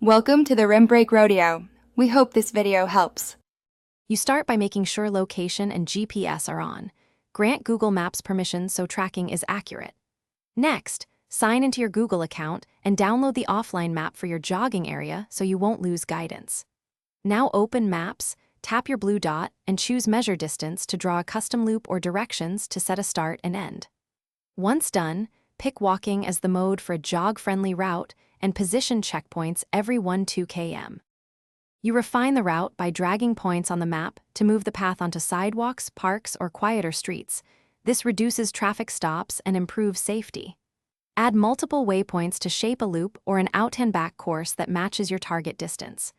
Welcome to the Rim Break Rodeo. We hope this video helps. You start by making sure location and GPS are on. Grant Google Maps permission so tracking is accurate. Next, sign into your Google account and download the offline map for your jogging area so you won't lose guidance. Now open Maps, tap your blue dot, and choose Measure Distance to draw a custom loop or directions to set a start and end. Once done, pick walking as the mode for a jog-friendly route and position checkpoints every 1-2 km. You refine the route by dragging points on the map to move the path onto sidewalks, parks, or quieter streets. This reduces traffic stops and improves safety. Add multiple waypoints to shape a loop or an out-and-back course that matches your target distance.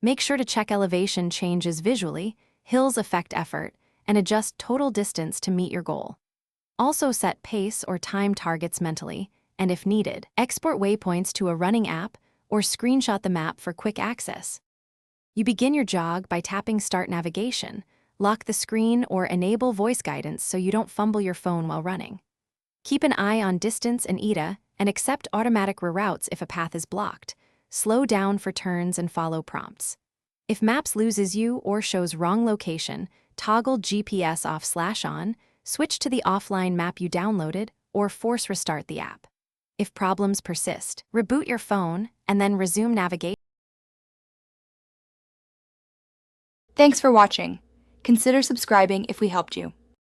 Make sure to check elevation changes visually, hills affect effort, and adjust total distance to meet your goal. Also set pace or time targets mentally, and if needed, export waypoints to a running app or screenshot the map for quick access. You begin your jog by tapping Start Navigation, lock the screen, or enable voice guidance so you don't fumble your phone while running. Keep an eye on distance and ETA and accept automatic reroutes if a path is blocked. Slow down for turns and follow prompts. If Maps loses you or shows wrong location, toggle GPS off/on, switch to the offline map you downloaded, or force restart the app. If problems persist, reboot your phone and then resume navigation. Thanks for watching. Consider subscribing if we helped you.